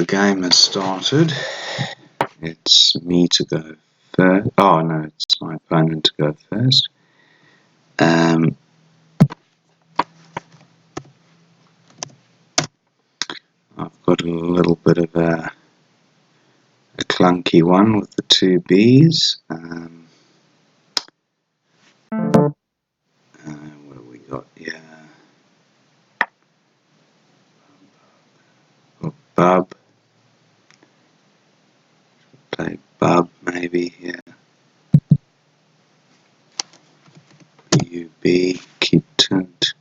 the game has started. It's me to go first. Oh no, it's my opponent to go first. I've got a little bit of a clunky one with the two B's. What have we got here? Bub. Play Bub maybe here. UB, keep tuned.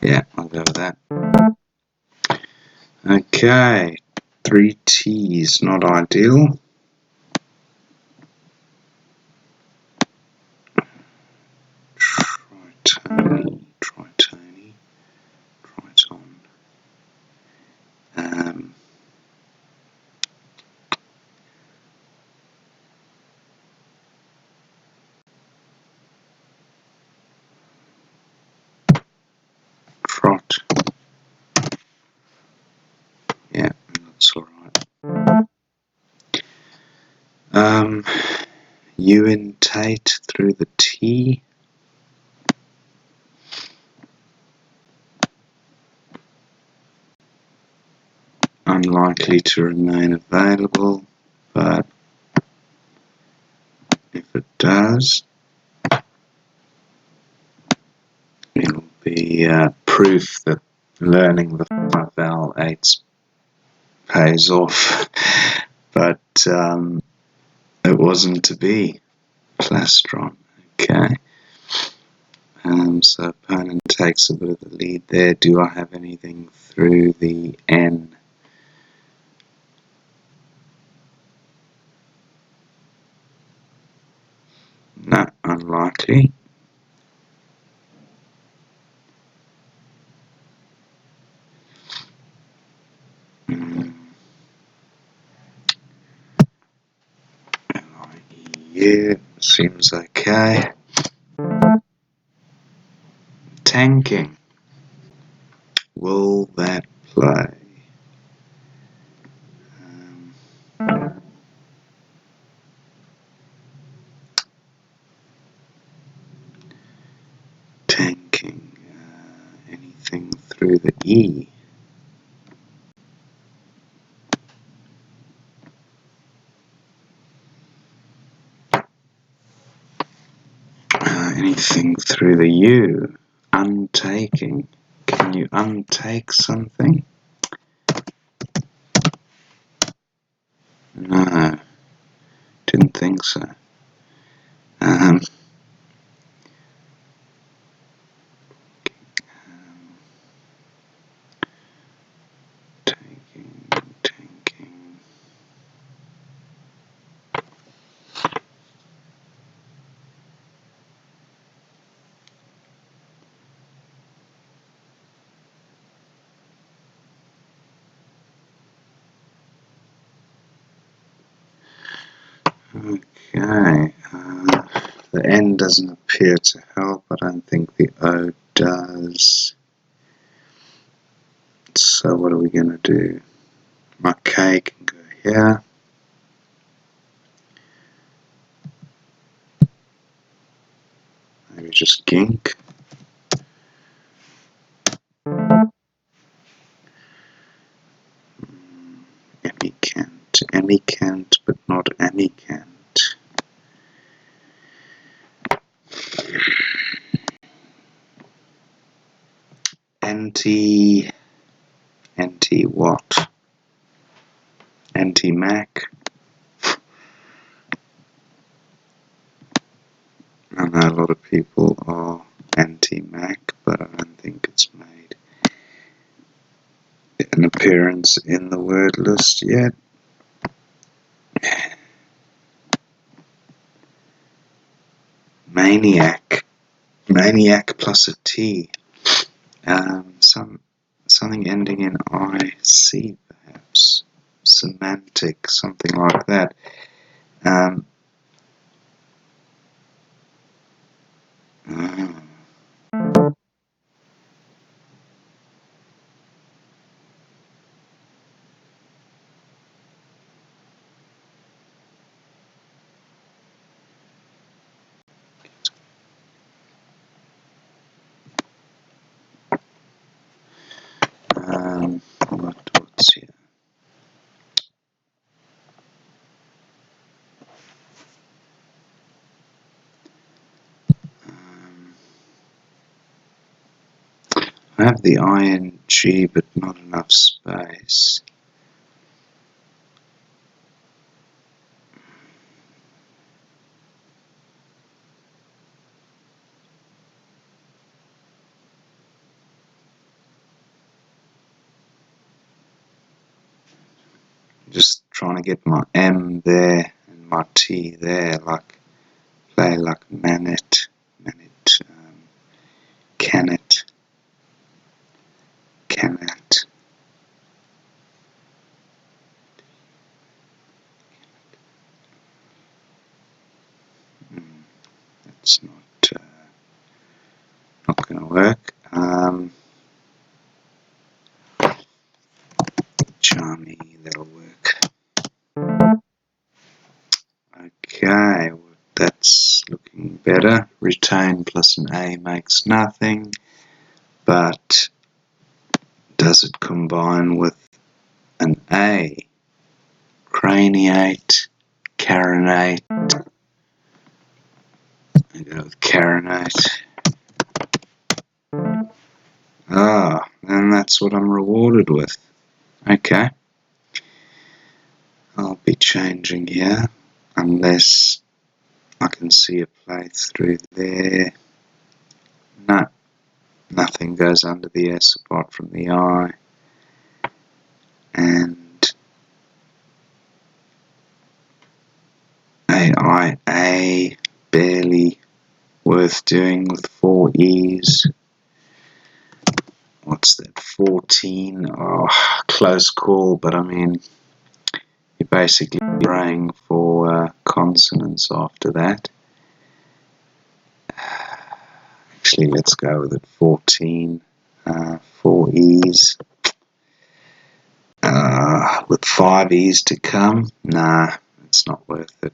Yeah, I'll go with that. Okay, 3 T's, not ideal. Tritony, Triton. Trot. Yeah, that's alright. Uintate through the T. Unlikely to remain available, but if it does, it'll be proof that learning the 5 vowel 8s pays off. But it wasn't to be. Plastron. Okay. So opponent takes a bit of the lead there. Do I have anything through the N? No, unlikely. Yeah, seems okay. Tanking. Will that play? Tanking. Anything through the E? Anything through the U? Untaking. Can you untake something? No, didn't think so. Tanking. Okay, the N doesn't appear to help. I don't think the O does. So what are we going to do? My K can go here. Maybe just gink. Amicant, but not amicant. Anti what? Anti-Mac. I know a lot of people are anti-Mac, but I don't think it's made an appearance in the word list yet. Maniac. Maniac plus a T. Something ending in IC, perhaps. Semantic, something like that. have the ing but not enough space. Just trying to get my M there and my T there, like play like manit, canit, cannot. That's not going to work. Charmy, that'll work. Okay, that's looking better. Retain plus an A makes nothing, but does it combine with an A? Craniate, carinate. I go with carinate. Ah, and that's what I'm rewarded with. Okay. I'll be changing here, unless I can see a play through there. No, nothing goes under the S apart from the I. And A, barely worth doing with 4 E's. What's that, 14? Oh, close call, but I mean, you're basically praying for consonants after that. Actually, let's go with it, 14. 4 E's. With 5 E's to come, nah, it's not worth it.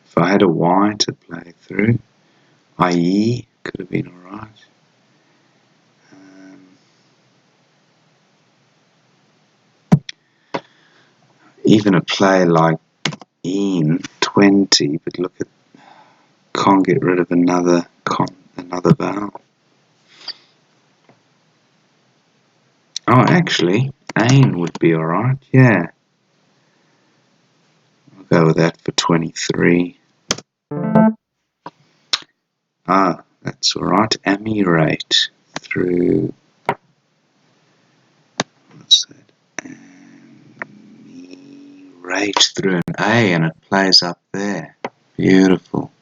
If I had a Y to play through, IE could have been alright. Even a play like in 20, but look at, can't get rid of another vowel. Oh, actually, ain would be alright, yeah. I'll go with that for 23. Ah, that's alright. Amirate through, what's that? Amirate through an A, and it plays up there. Beautiful.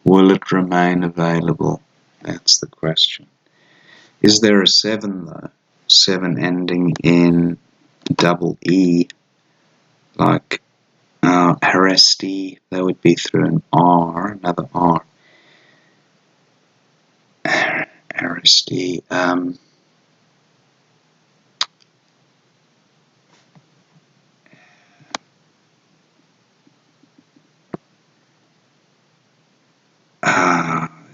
Will it remain available? That's the question. Is there a 7 though? 7 ending in double E, like Haresti, that would be through an R, another R. Haresti,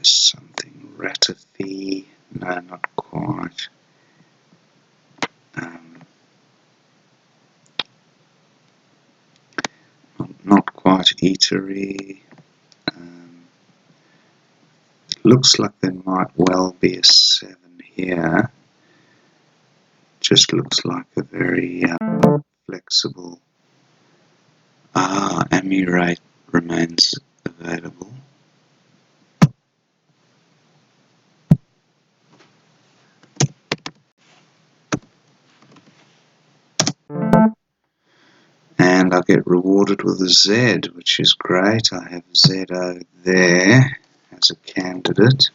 something, Ratifi, no, not quite. Not quite eatery. It looks like there might well be a 7 here. Just looks like a very flexible. Amirate remains available. And I get rewarded with a Z, which is great. I have ZO there as a candidate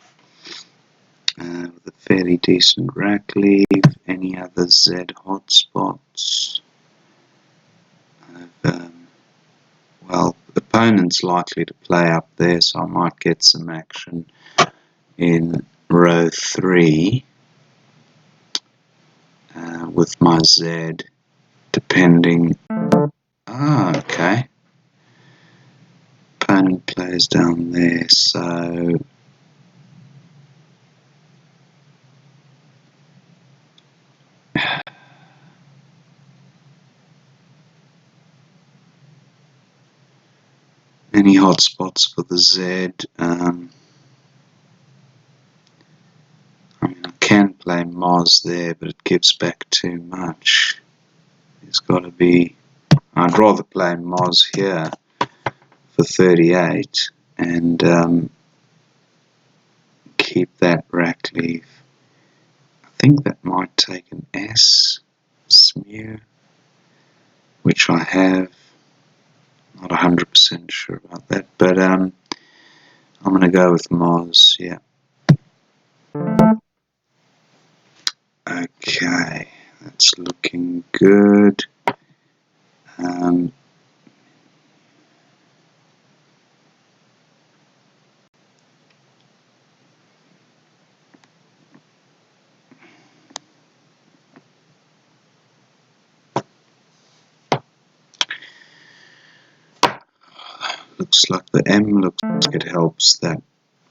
with a fairly decent rack leave. Any other Z hotspots? Well, the opponent's likely to play up there, so I might get some action in row 3 with my Z, depending. Okay. Opponent plays down there, so Any hotspots for the Z? I mean, I can play Moz there, but it gives back too much. There's got to be... I'd rather play Moz here for 38 and keep that rack leaf. I think that might take an S, Smew, which I have. Not 100% sure about that, but I'm going to go with Moz, yeah. Okay, that's looking good. Looks like the M looks like it helps that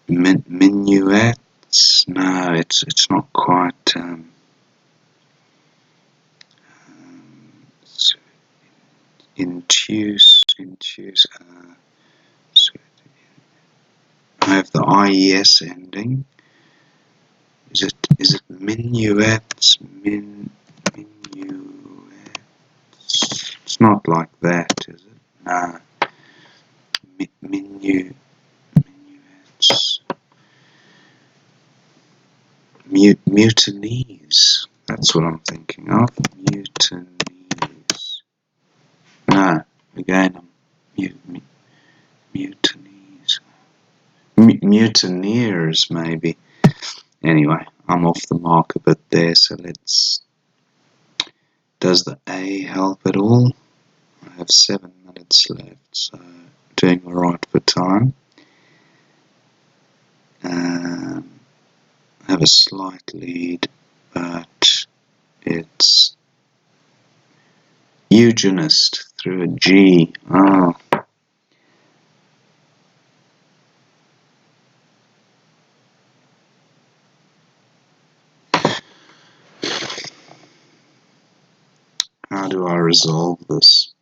minuets. No, it's not quite. Intuce. So I have the IES ending. Is it minuets? Minuets. It's not like that, is it? No. Minuets. Mutinies. That's what I'm thinking of. Mutinies. No. Again, I'm mutinies. Mutineers, maybe. Anyway, I'm off the mark a bit there, so let's... Does the A help at all? I have 7 minutes left, so doing alright for time. I have a slight lead, but it's eugenist through a G. Oh. How do I resolve this?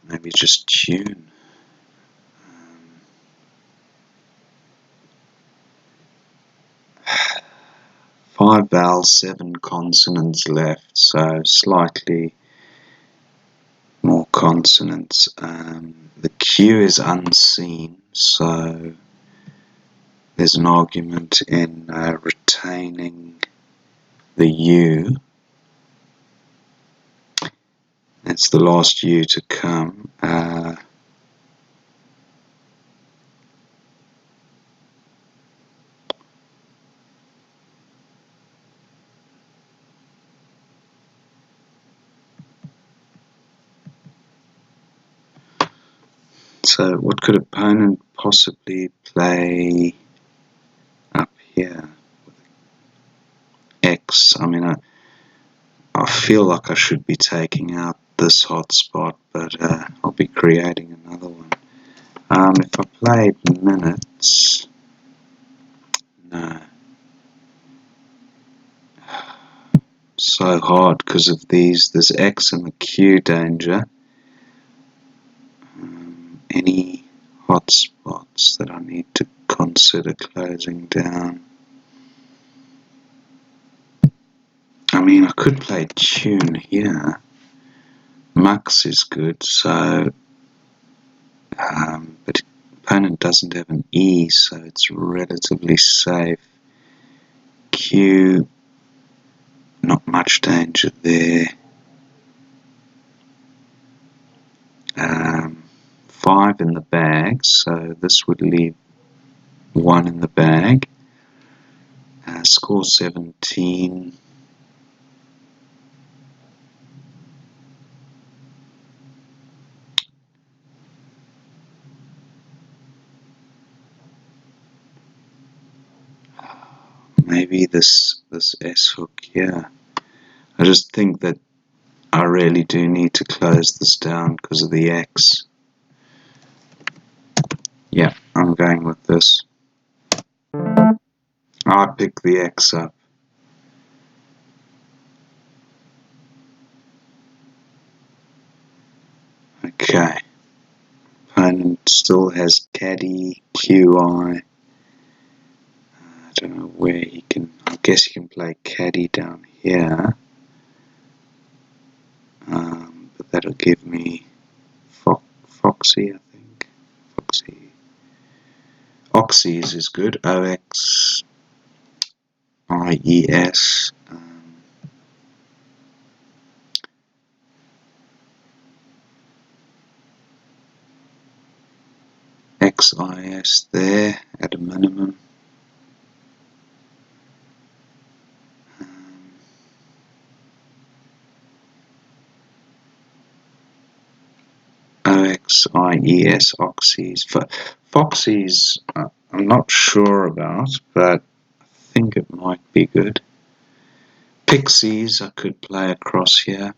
Maybe just tune. 5 vowels, 7 consonants left, so slightly more consonants. The Q is unseen, so there's an argument in retaining the U. That's the last U to come. So what could opponent possibly play up here? X. I mean, I feel like I should be taking out this hotspot, but I'll be creating another one. If I played minutes, no. So hard because of these. There's X and the Q danger. Any hotspots that I need to consider closing down? I mean, I could play tune here. Mux is good, so but opponent doesn't have an E, so it's relatively safe. Q, not much danger there. 5 in the bag, so this would leave 1 in the bag. Score 17. maybe this S hook here. I just think that I really do need to close this down because of the X. Yeah, I'm going with this. I pick the X up. Okay. Opponent still has caddy, QI. I don't know where he can. I guess he can play caddy down here. But that'll give me Foxy, I think. Foxy. Oxys is good. OXIES. XIS there at a minimum. OXIES, Oxys. Foxys, I'm not sure about, but I think it might be good. Pixies, I could play across here.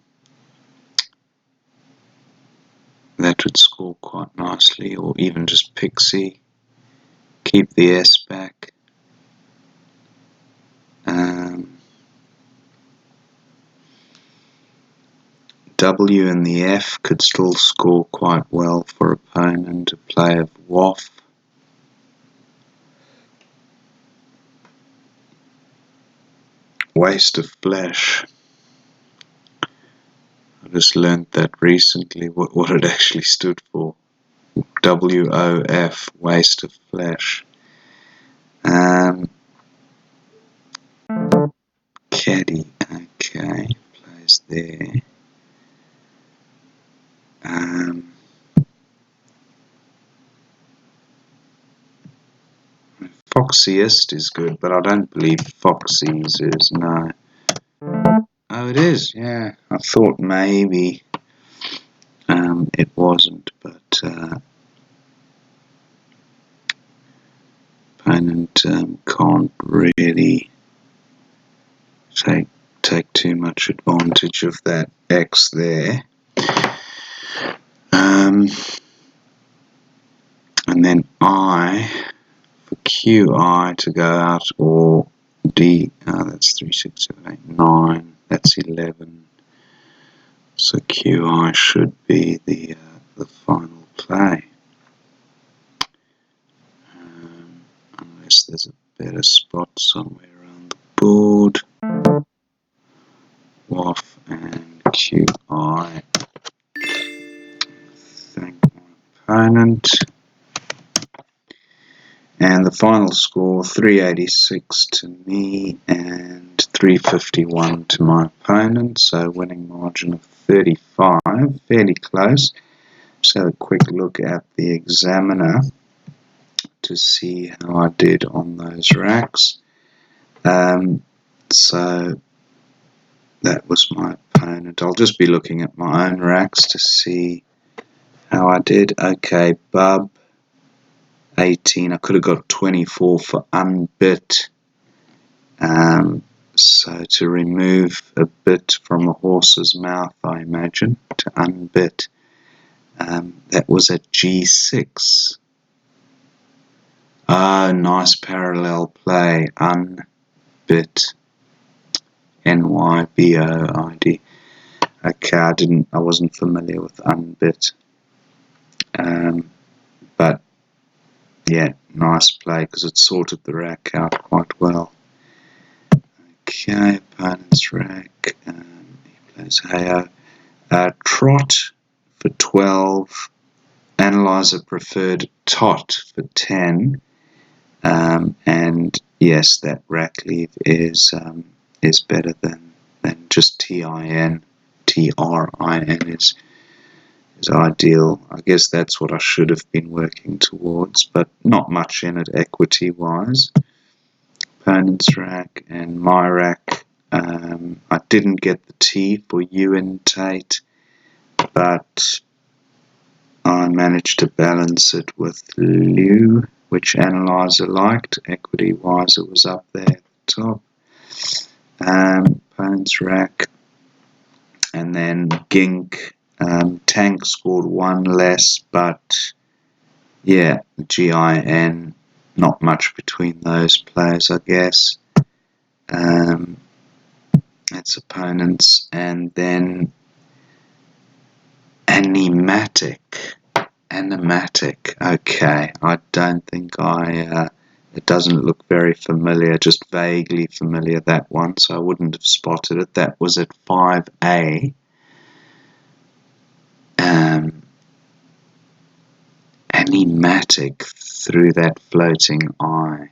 That would score quite nicely, or even just Pixie. Keep the S back. W and the F could still score quite well for opponent. A play of WAF. Waste of flesh. I just learned that recently, what it actually stood for. WOF, waste of flesh. Caddy, okay, plays there. Foxiest is good, but I don't believe Foxy's is, no. Oh, it is, yeah. I thought maybe it wasn't, but opponent can't really take too much advantage of that X there. And then I, for QI to go out, or D, that's 3, 6, 7, 8, 9, that's 11. So QI should be the final play. Unless there's a better spot somewhere around the board. WAF and QI. Thank my opponent. And the final score, 386 to me and 351 to my opponent. So winning margin of 35, fairly close. Just have a quick look at the examiner to see how I did on those racks. So that was my opponent. I'll just be looking at my own racks to see how I did. Okay, Bub, 18. I could have got 24 for unbit. So to remove a bit from a horse's mouth, I imagine, to unbit. That was at G6. Oh, nice parallel play. Unbit. NYBOID. Okay, I wasn't familiar with unbit. But yeah, nice play because it sorted the rack out quite well. Okay, opponent's rack. He plays Hayo. Trot for 12. Analyzer preferred Tot for 10. And yes, that rack leave is better than just TIN. TRIN is ideal. I guess that's what I should have been working towards, but not much in it equity wise. Opponent's rack and my rack. I didn't get the T for Ewan Tate, but I managed to balance it with Liu, which Analyzer liked. Equity wise, it was up there. top. Opponent's rack. And then Gink. Tank scored one less, but yeah, GIN, not much between those players, I guess. That's opponents. And then Animatic. Okay, I don't think it doesn't look very familiar, just vaguely familiar, that one, so I wouldn't have spotted it. That was at 5A. Animatic through that floating eye.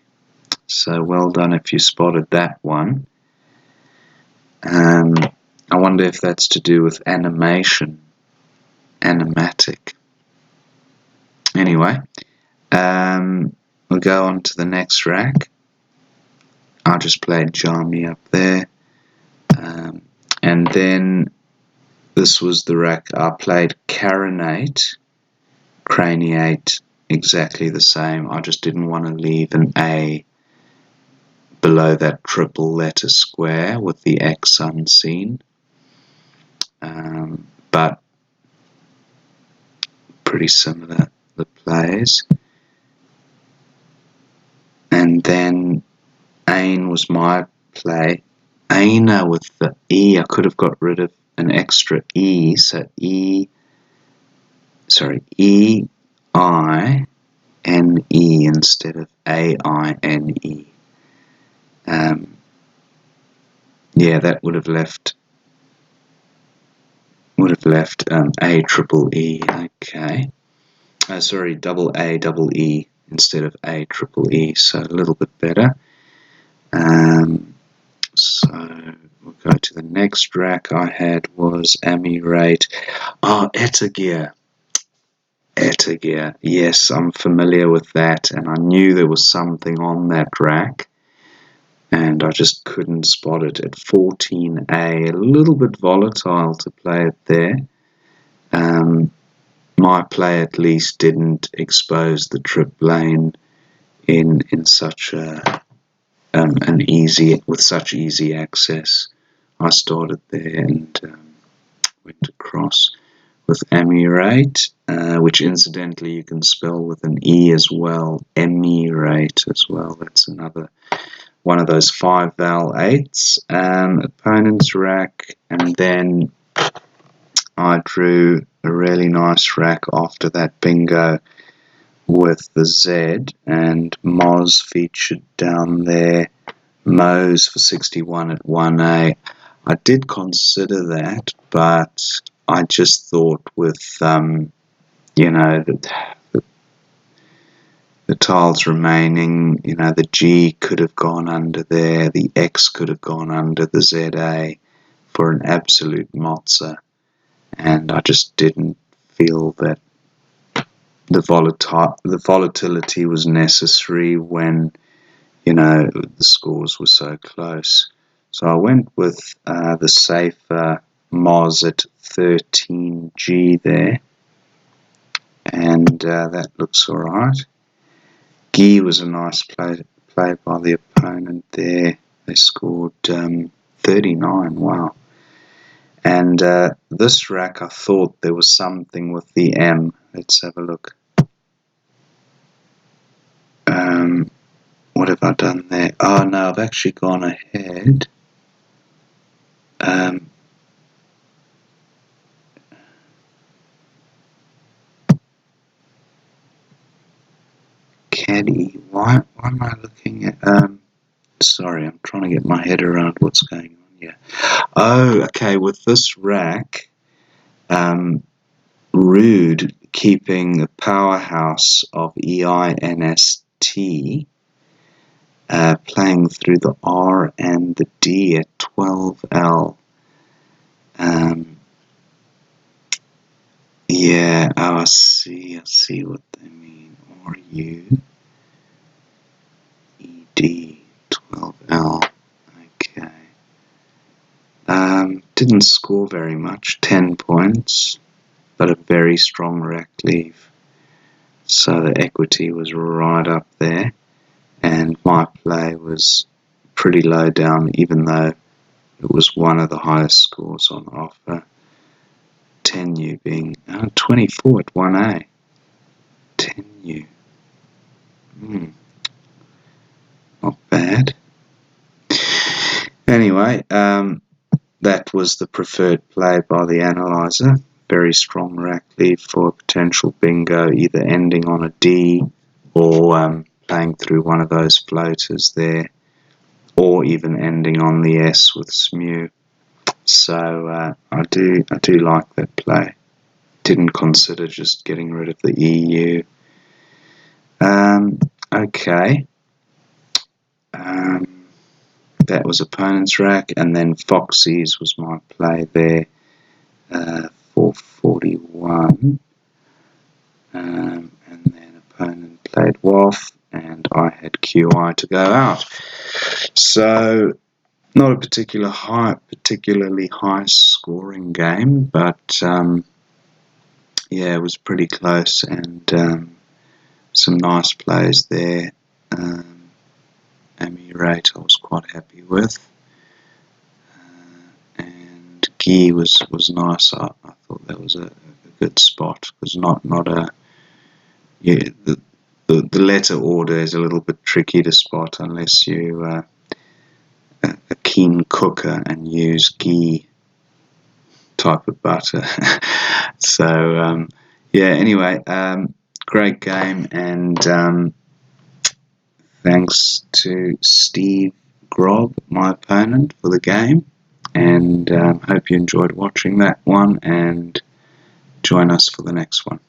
So well done if you spotted that one. I wonder if that's to do with animation. Animatic. Anyway, we'll go on to the next rack. I just played Jami up there. And then this was the rack I played Craniate, exactly the same. I just didn't want to leave an A below that triple letter square with the X unseen. But pretty similar, the plays. And then Ain was my play. Aina with the E, I could have got rid of an extra E, so E-I-N-E instead of A-I-N-E. Yeah, that would have left A triple E. Okay. Sorry, double A double E instead of A triple E, so a little bit better. So we'll go to the next rack I had was Amirate. Oh, Etagir. Yes, I'm familiar with that, and I knew there was something on that rack, and I just couldn't spot it at 14A. A little bit volatile to play it there. My play at least didn't expose the trip lane in such with such easy access. I started there and went across with Emirate, which incidentally you can spell with an E as well, Emirate as well. That's another one of those 5 vowel 8s. Opponent's rack, and then I drew a really nice rack after that bingo with the Z, and Moz featured down there. Mo's for 61 at 1A. I did consider that, but I just thought with the tiles remaining, the G could have gone under there, the X could have gone under the ZA for an absolute mozza, and I just didn't feel that the volatility was necessary when the scores were so close. So I went with the safer Moz at 13G there, and that looks alright. Guy was a nice play by the opponent there. They scored 39, wow. And this rack, I thought there was something with the M. Let's have a look. What have I done there? Oh no, I've actually gone ahead. Caddy, why am I looking at sorry, I'm trying to get my head around what's going on here. Oh, okay, with this rack, Rude keeping the powerhouse of EINST, playing through the R and the D at 12L. Yeah, oh, I see what they mean. RU ED 12L. Okay. Didn't score very much, 10 points, but a very strong rack leave. So the equity was right up there, and my play was pretty low down, even though it was one of the highest scores on offer. 10U being 24 at 1A. 10U. Not bad. Anyway, that was the preferred play by the analyzer. Very strong rack lead for a potential bingo, either ending on a D or playing through one of those floaters there, or even ending on the S with SMU. So I do like that play. Didn't consider just getting rid of the EU. Okay. That was opponent's rack, and then Foxy's was my play there. 441. And then opponent played WAF, and I had QI to go out. So not a particularly high scoring game, but yeah, it was pretty close, and some nice plays there. Ami rate I was quite happy with, and Gee was nice. I thought that was a good spot. It was not a the letter order is a little bit tricky to spot unless you a keen cooker and use ghee type of butter. So yeah, anyway, great game, and thanks to Steve Grob, my opponent, for the game, and hope you enjoyed watching that one, and join us for the next one.